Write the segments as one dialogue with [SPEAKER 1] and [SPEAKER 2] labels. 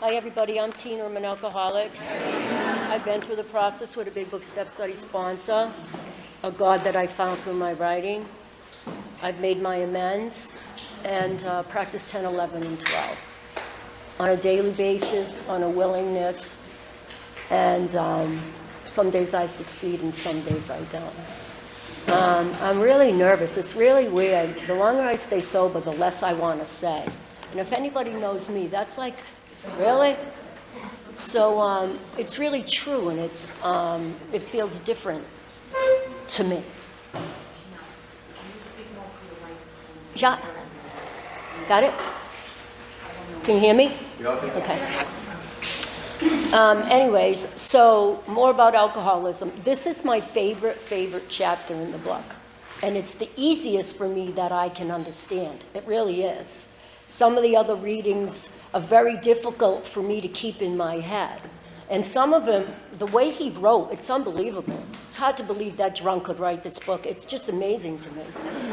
[SPEAKER 1] Hi, everybody. I'm Tina. I'm an alcoholic. I've been through the process with a Big Book Step Study sponsor, a God that I found through my writing. I've made my amends and practiced 10, 11, and 12 on a daily basis, on a willingness, and some days I succeed and some days I don't. I'm really nervous. It's really weird. The longer I stay sober, the less I want to say. And if anybody knows me, that's like, really? So it's really true, and it feels different to me. Yeah. Got it? Can you hear me?
[SPEAKER 2] Yeah.
[SPEAKER 1] Okay. Anyways, so more about alcoholism. This is my favorite chapter in the book. And it's the easiest for me that I can understand. It really is. Some of the other readings are very difficult for me to keep in my head. And some of them, the way he wrote, it's unbelievable. It's hard to believe that drunk could write this book. It's just amazing to me.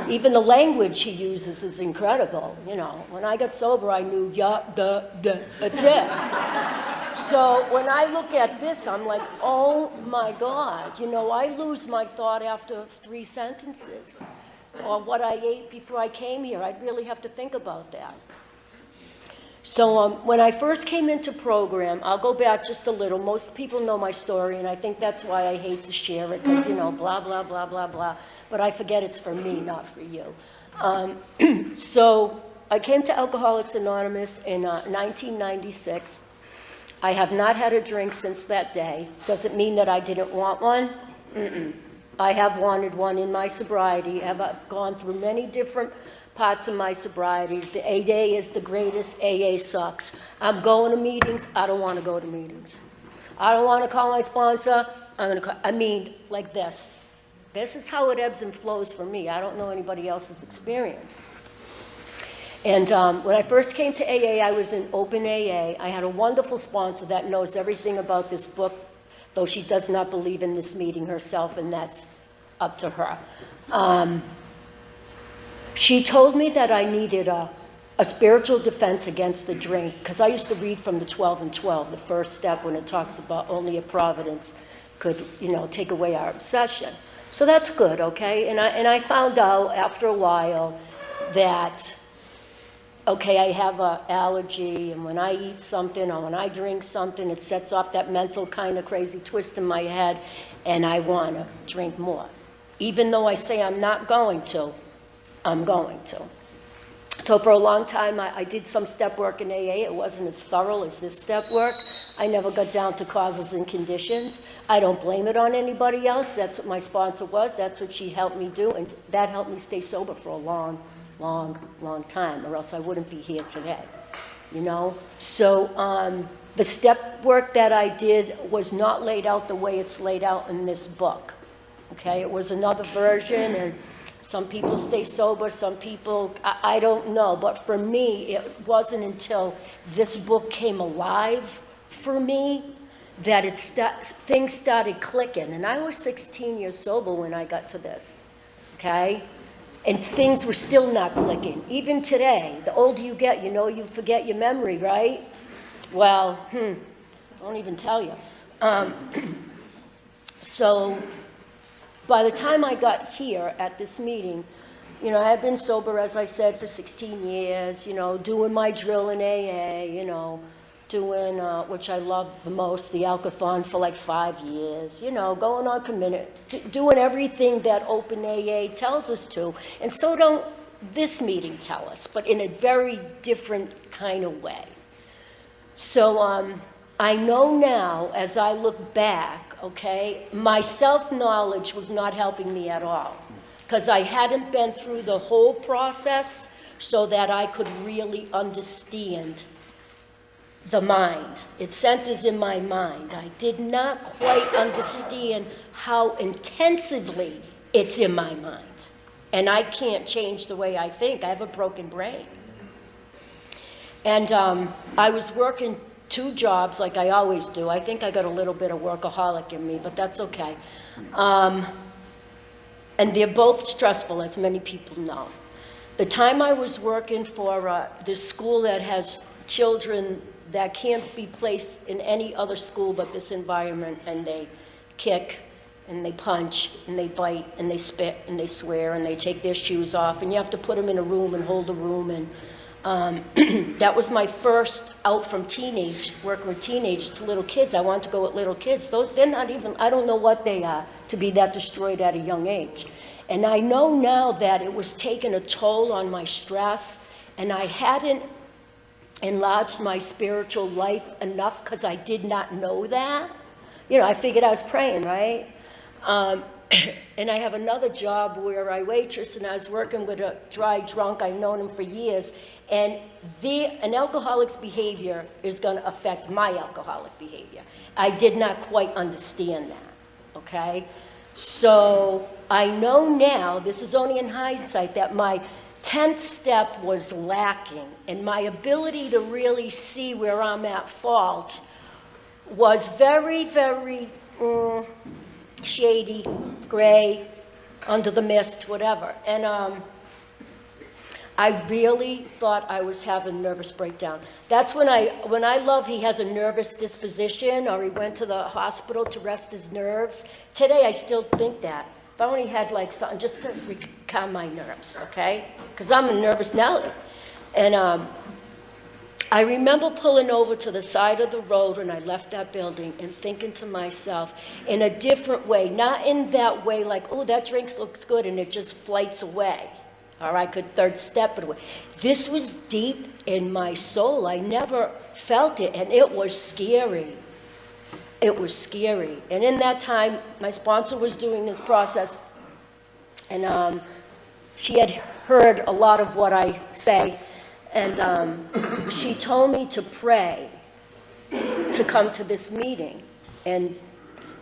[SPEAKER 1] Even the language he uses is incredible. You know, when I got sober, I knew that's it. So when I look at this, I'm like, oh my God. You know, I lose my thought after 3 sentences. Or what I ate before I came here. I'd really have to think about that. So when I first came into program, I'll go back just a little. Most people know my story, and I think that's why I hate to share it, because, you know, blah, blah, blah, blah, blah. But I forget it's for me, not for you. So I came to Alcoholics Anonymous in 1996. I have not had a drink since that day. Does it mean that I didn't want one? I have wanted one in my sobriety. I've gone through many different parts of my sobriety. The AA is the greatest. AA sucks. I'm going to meetings. I don't want to go to meetings. I don't want to call my sponsor. I'm going to call, I mean, like this. This is how it ebbs and flows for me. I don't know anybody else's experience. And when I first came to AA, I was in open AA. I had a wonderful sponsor that knows everything about this book, though she does not believe in this meeting herself, and that's up to her. She told me that I needed a spiritual defense against the drink, because I used to read from the 12 and 12, the first step when it talks about only a providence could, you know, take away our obsession. So that's good, okay? And I found out after a while that, okay, I have an allergy, and when I eat something or when I drink something, it sets off that mental kind of crazy twist in my head, and I want to drink more. Even though I say I'm not going to, I'm going to. So for a long time, I did some step work in AA. It wasn't as thorough as this step work. I never got down to causes and conditions. I don't blame it on anybody else. That's what my sponsor was. That's what she helped me do, and that helped me stay sober for a long time, or else I wouldn't be here today, you know? So the step work that I did was not laid out the way it's laid out in this book, okay? It was another version, and some people stay sober, some people, I don't know, but for me, it wasn't until this book came alive for me that things started clicking, and I was 16 years sober when I got to this, okay? And things were still not clicking. Even today, the older you get, you know, you forget your memory, right? Well, don't even tell you. So by the time I got here at this meeting, you know, I had been sober, as I said, for 16 years, you know, doing my drill in AA, you know, doing, which I love the most, the Alkathon for like 5 years, you know, going on commitment, doing everything that Open AA tells us to. And so don't this meeting tell us, but in a very different kind of way. So I know now, as I look back, okay, my self-knowledge was not helping me at all, because I hadn't been through the whole process so that I could really understand the mind. It centers in my mind. I did not quite understand how intensively it's in my mind. And I can't change the way I think. I have a broken brain. And I was working 2 jobs like I always do. I think I got a little bit of workaholic in me, but that's okay. And they're both stressful, as many people know. The time I was working for this school that has children that can't be placed in any other school but this environment, and they kick, and they punch, and they bite, and they spit, and they swear, and they take their shoes off, and you have to put them in a room and hold a room, and that was my first out from working with teenagers to little kids. I wanted to go with little kids. They're not even, I don't know what they are, to be that destroyed at a young age. And I know now that it was taking a toll on my stress, and I hadn't enlarged my spiritual life enough because I did not know that. You know, I figured I was praying, right? And I have another job where I waitress, and I was working with a dry drunk. I've known him for years. And an alcoholic's behavior is going to affect my alcoholic behavior. I did not quite understand that, okay? So I know now, this is only in hindsight, that my 10th step was lacking, and my ability to really see where I'm at fault was very, very shady, gray, under the mist, whatever. And I really thought I was having a nervous breakdown. That's when I love he has a nervous disposition, or he went to the hospital to rest his nerves. Today, I still think that. If I only had like something just to calm my nerves, okay? Because I'm a nervous Nelly. And I remember pulling over to the side of the road when I left that building and thinking to myself in a different way, not in that way like, oh, that drink looks good, and it just flights away. Or I could third step it away. This was deep in my soul. I never felt it, and it was scary. It was scary. And in that time, my sponsor was doing this process, and she had heard a lot of what I say, and she told me to pray to come to this meeting and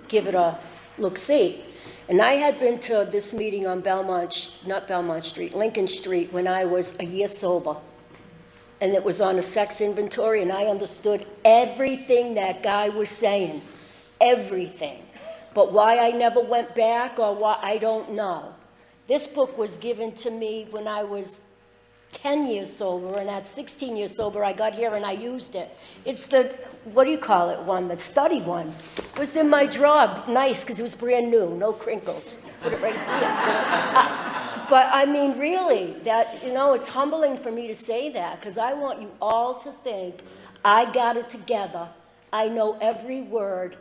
[SPEAKER 1] give it a look-see. And I had been to this meeting on Lincoln Street, when I was a year sober. And it was on a sex inventory, and I understood everything that guy was saying, everything. But why I never went back, or why, I don't know. This book was given to me when I was 10 years sober, and at 16 years sober, I got here and I used it. It's the, what do you call it one, the study one. It was in my drawer, nice, because it was brand new, no crinkles. Put it right here. But I mean, really, that, you know, it's humbling for me to say that, because I want you all to think, I got it together, I know every word,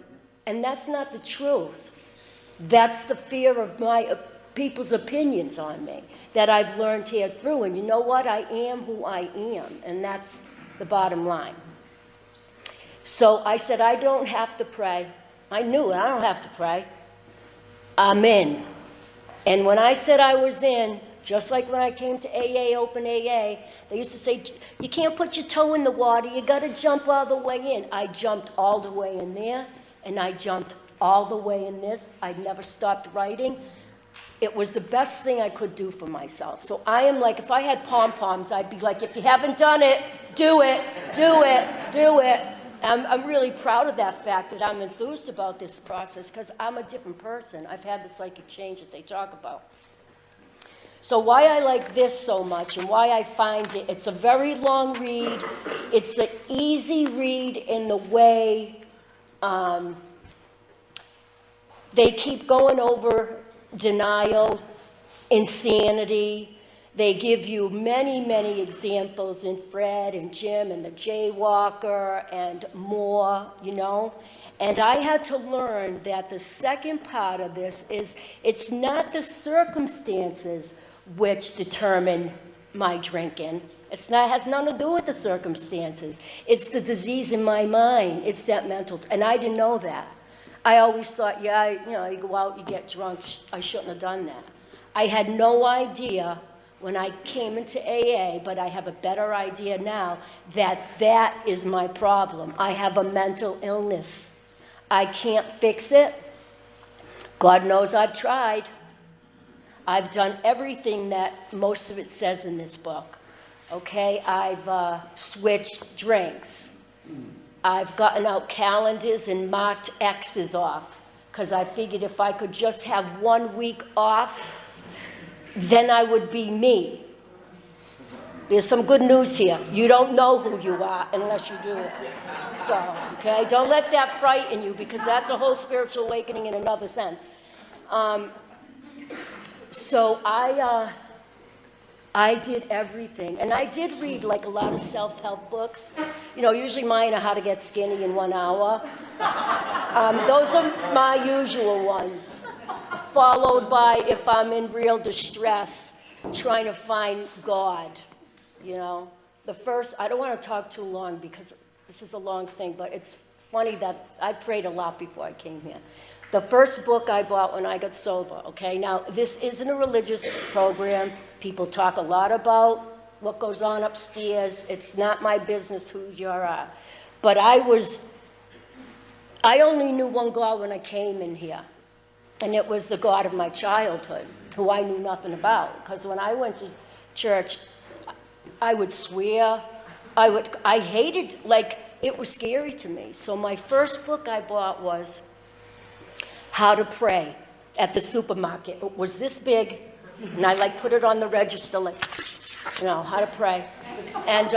[SPEAKER 1] and that's not the truth. That's the fear of my people's opinions on me that I've learned here through. And you know what? I am who I am, and that's the bottom line. So I said, I don't have to pray. I knew it. I don't have to pray. I'm in. And when I said I was in, just like when I came to AA, Open AA, they used to say, you can't put your toe in the water. You got to jump all the way in. I jumped all the way in there, and I jumped all the way in this. I never stopped writing. It was the best thing I could do for myself. So I am like, if I had pom-poms, I'd be like, if you haven't done it, do it, do it, do it. I'm really proud of that fact that I'm enthused about this process, because I'm a different person. I've had the psychic change that they talk about. So why I like this so much, and why I find it, it's a very long read. It's an easy read in the way they keep going over denial, insanity. They give you many, many examples in Fred and Jim and the Jaywalker and more, you know. And I had to learn that the second part of this is it's not the circumstances which determine my drinking. It's not, has nothing to do with the circumstances. It's the disease in my mind. It's that mental, and I didn't know that. I always thought, yeah, you go out, you get drunk. I shouldn't have done that. I had no idea when I came into AA, but I have a better idea now, that that is my problem. I have a mental illness. I can't fix it. God knows I've tried. I've done everything that most of it says in this book. Okay, I've switched drinks. I've gotten out calendars and marked X's off, because I figured if I could just have 1 week off, then I would be me. There's some good news here. You don't know who you are unless you do it. So, okay, don't let that frighten you, because that's a whole spiritual awakening in another sense. So I did everything, and I did read like a lot of self-help books. You know, usually mine are how to get skinny in 1 hour. Those are my usual ones, followed by if I'm in real distress, trying to find God, you know. The first, I don't want to talk too long because this is a long thing, but it's funny that I prayed a lot before I came here. The first book I bought when I got sober, okay? Now, this isn't a religious program. People talk a lot about what goes on upstairs. It's not my business who you are. But I only knew one God when I came in here, and it was the God of my childhood, who I knew nothing about. Because when I went to church, I would swear. I hated, like, it was scary to me. So my first book I bought was How to Pray at the supermarket. It was this big, and I like put it on the register, like, you know, how to pray. And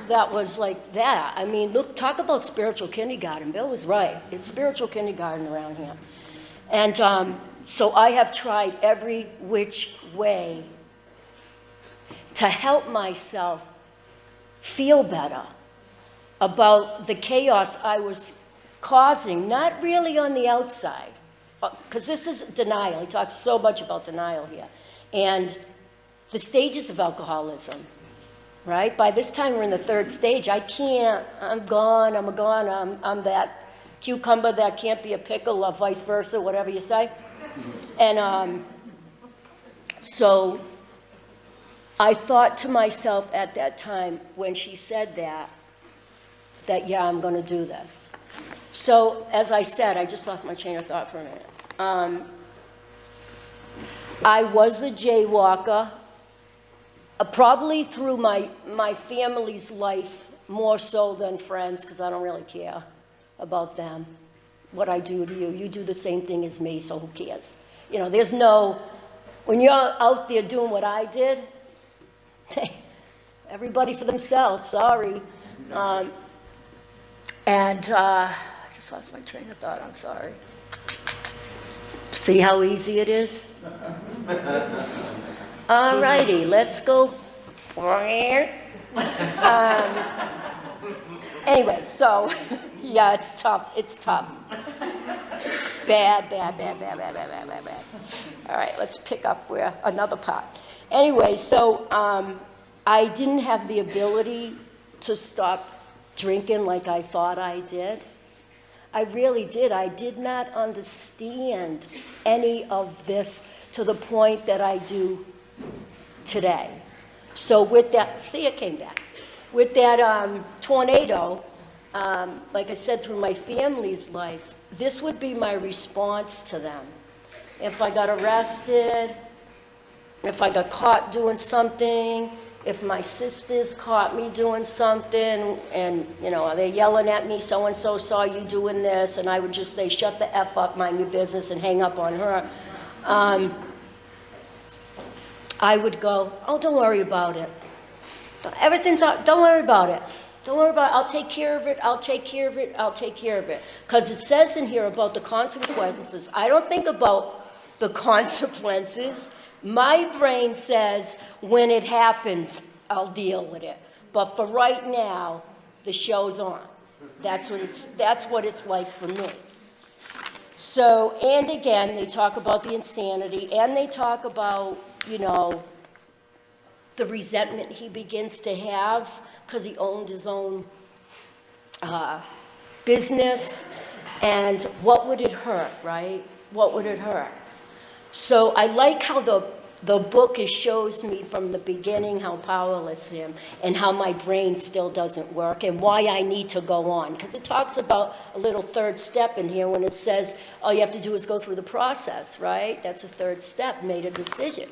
[SPEAKER 1] that was like that. I mean, look, talk about spiritual kindergarten. Bill was right. It's spiritual kindergarten around here. And so I have tried every which way to help myself feel better about the chaos I was causing, not really on the outside, because this is denial. He talks so much about denial here. And the stages of alcoholism, right? By this time, we're in the third stage. I'm gone, I'm that cucumber that can't be a pickle, or vice versa, whatever you say. And so I thought to myself at that time, when she said that yeah, I'm going to do this. So, as I said, I just lost my chain of thought for a minute. I was a jaywalker, probably through my family's life more so than friends, because I don't really care about them, what I do to you. You do the same thing as me, so who cares? You know, there's no, when you're out there doing what I did, everybody for themselves, sorry. I just lost my train of thought, I'm sorry. See how easy it is? All righty, let's go. Anyway, so, yeah, it's tough. Bad. All right, let's pick up where another part. Anyway, so I didn't have the ability to stop drinking like I thought I did. I really did. I did not understand any of this to the point that I do today. So with that, see, it came back. With that tornado, like I said, through my family's life, this would be my response to them. If I got arrested, if I got caught doing something, if my sisters caught me doing something and, you know, they're yelling at me, so-and-so saw you doing this, and I would just say, shut the F up, mind your business, and hang up on her. I would go, oh, don't worry about it. Everything's out, don't worry about it. Don't worry about it, I'll take care of it. Because it says in here about the consequences. I don't think about the consequences. My brain says, when it happens, I'll deal with it. But for right now, the show's on. That's what it's like for me. So, and again, they talk about the insanity, and they talk about, you know, the resentment he begins to have because he owned his own business, and what would it hurt, right? What would it hurt? So I like how the book shows me from the beginning how powerless I am and how my brain still doesn't work and why I need to go on. Because it talks about a little third step in here when it says all you have to do is go through the process, right? That's a third step, made a decision.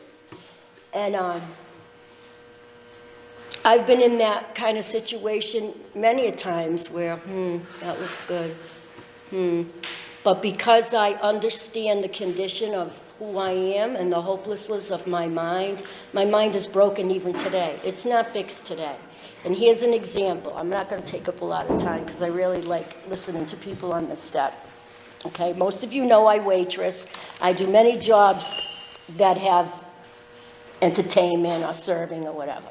[SPEAKER 1] And I've been in that kind of situation many a times where, that looks good. But because I understand the condition of who I am and the hopelessness of my mind is broken even today. It's not fixed today. And here's an example. I'm not going to take up a lot of time because I really like listening to people on this step. Okay, most of you know I waitress. I do many jobs that have entertainment or serving or whatever.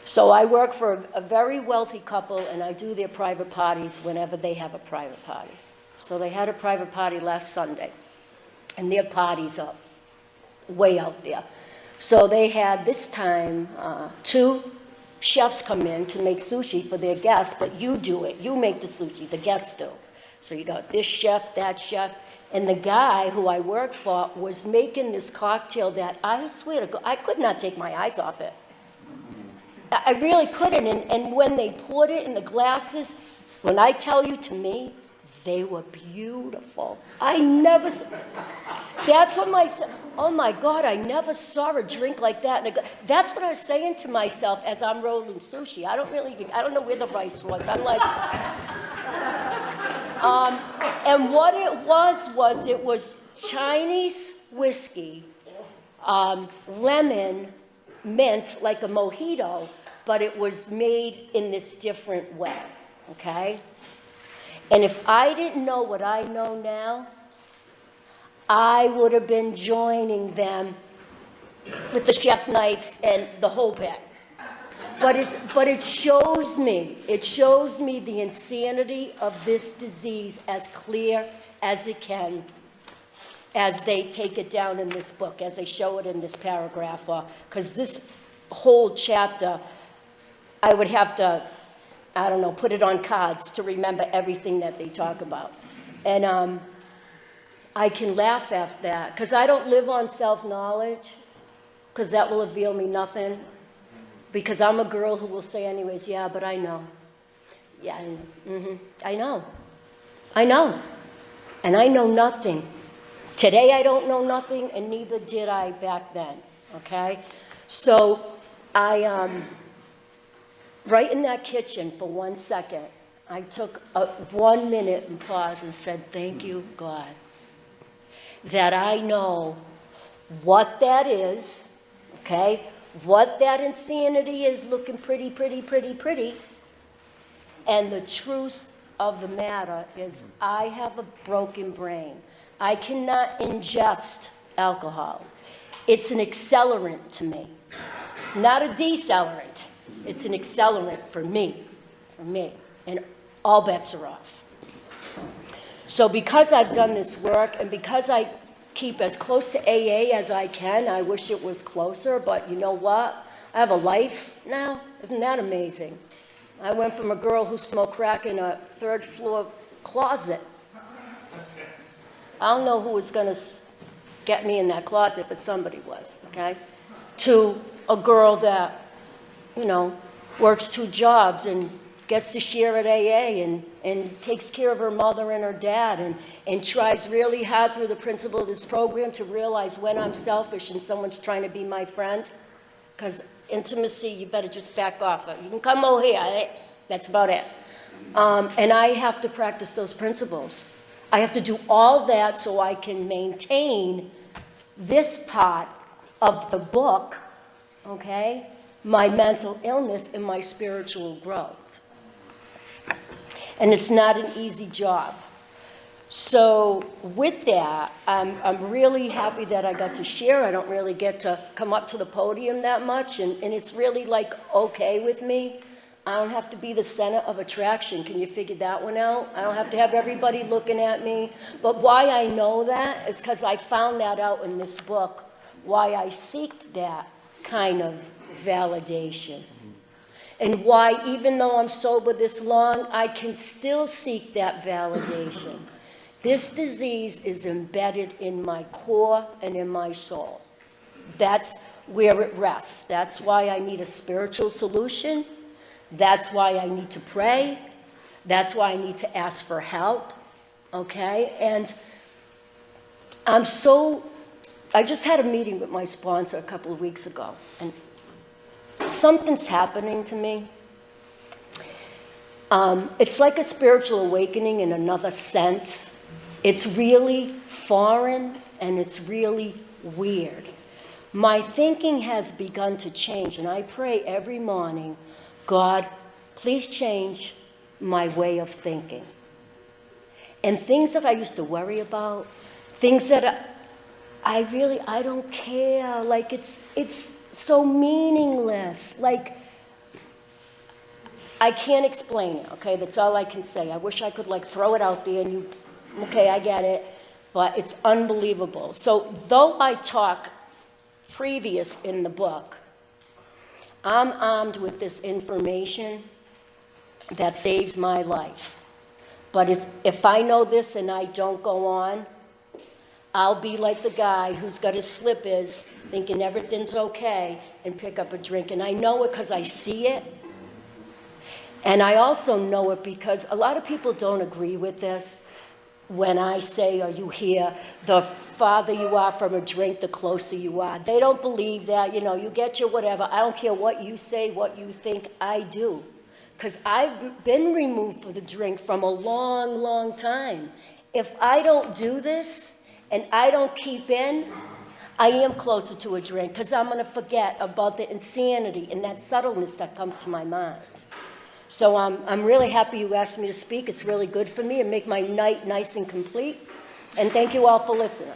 [SPEAKER 1] So I work for a very wealthy couple, and I do their private parties whenever they have a private party. So they had a private party last Sunday, and their parties are way out there. So they had this time 2 chefs come in to make sushi for their guests, but you do it. You make the sushi, the guests do. So you got this chef, that chef, and the guy who I work for was making this cocktail that I swear to God, I could not take my eyes off it. I really couldn't, and when they poured it in the glasses, when I tell you, to me, they were beautiful. That's what oh my God, I never saw a drink like that. That's what I was saying to myself as I'm rolling sushi. I don't know where the rice was. I'm like, and what it was Chinese whiskey, lemon, mint, like a mojito, but it was made in this different way, okay? And if I didn't know what I know now, I would have been joining them with the chef knives and the whole bit. But it shows me the insanity of this disease as clear as it can, as they take it down in this book, as they show it in this paragraph, because this whole chapter, I would have to, I don't know, put it on cards to remember everything that they talk about. And I can laugh at that, because I don't live on self-knowledge, because that will reveal me nothing, because I'm a girl who will say anyways, yeah, but I know. Yeah, I know. And I know nothing. Today I don't know nothing, and neither did I back then, okay? So I, right in that kitchen for 1 second, I took 1 minute and paused and said, thank you, God, that I know what that is, okay? What that insanity is looking pretty. And the truth of the matter is I have a broken brain. I cannot ingest alcohol. It's an accelerant to me, not a decelerant. It's an accelerant for me, and all bets are off. So because I've done this work, and because I keep as close to AA as I can, I wish it was closer, but you know what? I have a life now. Isn't that amazing? I went from a girl who smoked crack in a 3rd floor closet. I don't know who was going to get me in that closet, but somebody was, okay? To a girl that, works 2 jobs and gets to share at AA and takes care of her mother and her dad and tries really hard through the principle of this program to realize when I'm selfish and someone's trying to be my friend. Because intimacy, you better just back off. You can come over here. That's about it. And I have to practice those principles. I have to do all that so I can maintain this part of the book, okay? My mental illness and my spiritual growth. And it's not an easy job. So with that, I'm really happy that I got to share. I don't really get to come up to the podium that much, and it's really okay with me. I don't have to be the center of attraction. Can you figure that one out? I don't have to have everybody looking at me. But why I know that is because I found that out in this book, why I seek that kind of validation. And why, even though I'm sober this long, I can still seek that validation. This disease is embedded in my core and in my soul. That's where it rests. That's why I need a spiritual solution. That's why I need to pray. That's why I need to ask for help, okay? And I just had a meeting with my sponsor a couple of weeks ago, and something's happening to me. It's like a spiritual awakening in another sense. It's really foreign and it's really weird. My thinking has begun to change, and I pray every morning, God, please change my way of thinking. And things that I used to worry about, things that I don't care, like it's so meaningless, like I can't explain it, okay? That's all I can say. I wish I could like throw it out there and you, okay, I get it, but it's unbelievable. So though I talk previous in the book, I'm armed with this information that saves my life. But if I know this and I don't go on, I'll be like the guy who's got his slippers thinking everything's okay and pick up a drink. And I know it because I see it. And I also know it because a lot of people don't agree with this. When I say, or you hear, the farther you are from a drink, the closer you are. They don't believe that, you get your whatever. I don't care what you say, what you think, I do. Because I've been removed for the drink from a long, long time. If I don't do this, and I don't keep in, I am closer to a drink, because I'm going to forget about the insanity and that subtleness that comes to my mind. So I'm really happy you asked me to speak. It's really good for me and make my night nice and complete. And thank you all for listening.